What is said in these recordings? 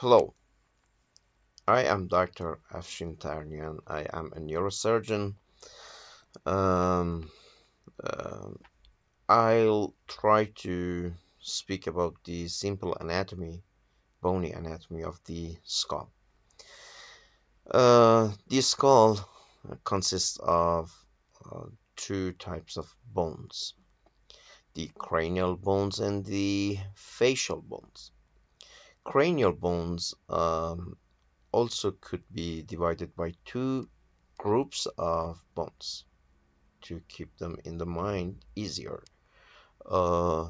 Hello, I am Dr. Afshin Tarnian. I am a neurosurgeon. Um, um, I'll try to speak about the simple anatomy, bony anatomy of the skull. The skull consists of uh, two types of bones, the cranial bones and the facial bones. Cranial bones also could be divided by two groups of bones to keep them in the mind easier.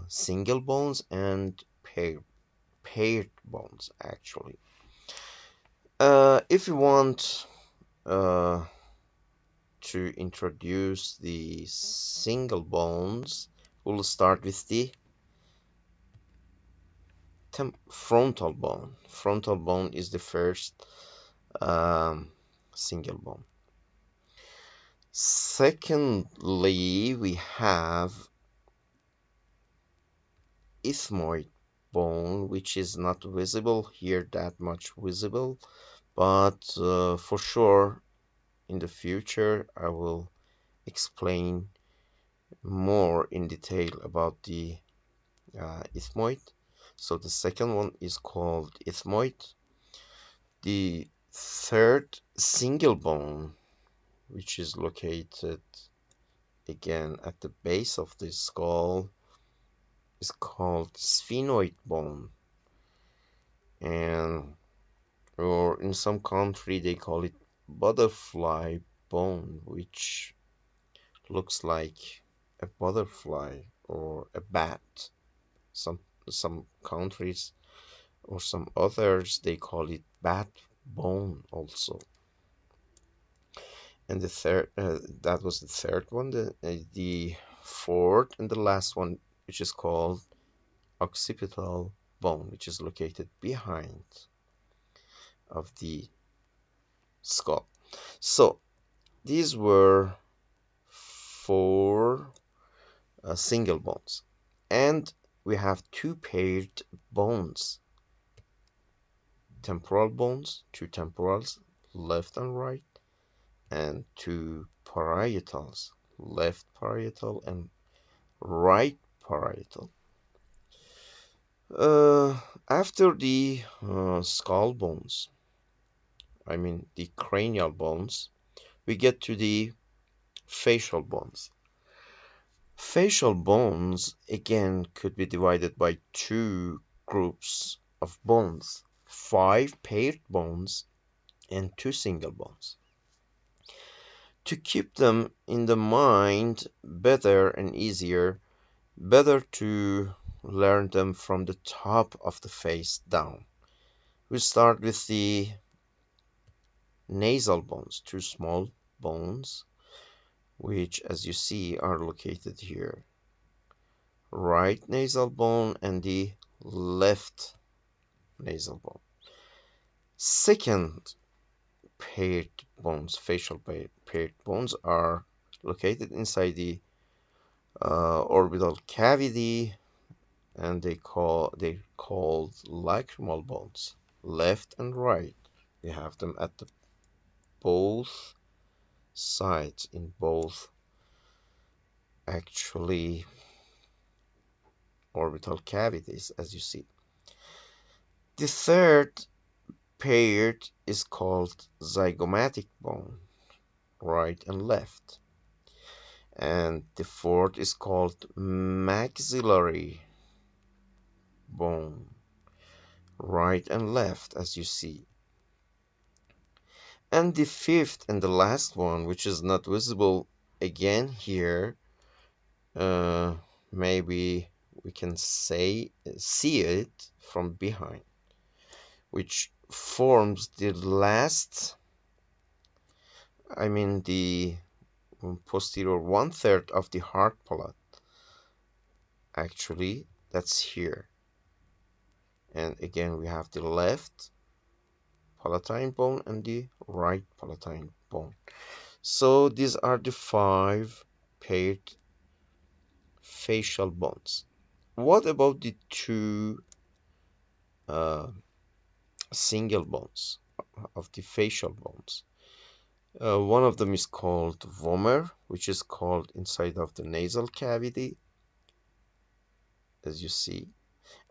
Single bones and paired bones, actually. If you want uh, to introduce the single bones, we'll start with the frontal bone. Frontal bone is the first um, single bone. Secondly, we have ethmoid bone, which is not visible here, that much visible, but for sure in the future I will explain more in detail about the ethmoid. So the second one is called ethmoid. The third single bone, which is located again at the base of the skull, is called sphenoid bone, and or in some country they call it butterfly bone, which looks like a butterfly or a bat. Some some countries or some others they call it bat bone also. And the third that was the third one. The fourth and the last one, which is called occipital bone, which is located behind of the skull. So these were four single bones. And we have two paired bones, temporal bones, two temporals, left and right, and two parietals, left parietal and right parietal. After the skull bones, I mean the cranial bones, we get to the facial bones. Facial bones again could be divided by two groups of bones, five paired bones and two single bones. To keep them in the mind better and easier, better to learn them from the top of the face down. We start with the nasal bones, two small bones, which as you see are located here. Right nasal bone and the left nasal bone. Second paired bones, facial paired bones, are located inside the orbital cavity, and they're called lacrimal bones, left and right. We have them at the both sides in both actually orbital cavities, as you see. The third paired is called zygomatic bone, right and left. And the fourth is called maxillary bone, right and left, as you see. And the fifth and the last one, which is not visible again here, uh, maybe we can see it from behind, which forms the last, I mean the posterior one third of the heart palate. Actually, that's here. And again, we have the left palatine bone and the right palatine bone. So these are the five paired facial bones. What about the two uh, single bones of the facial bones. One of them is called vomer, which is called inside of the nasal cavity, as you see,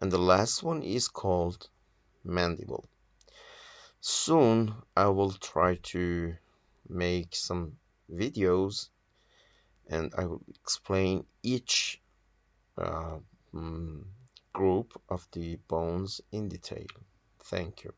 and the last one is called mandible. Soon I will try to make some videos and I will explain each uh, mm, group of the bones in detail. Thank you.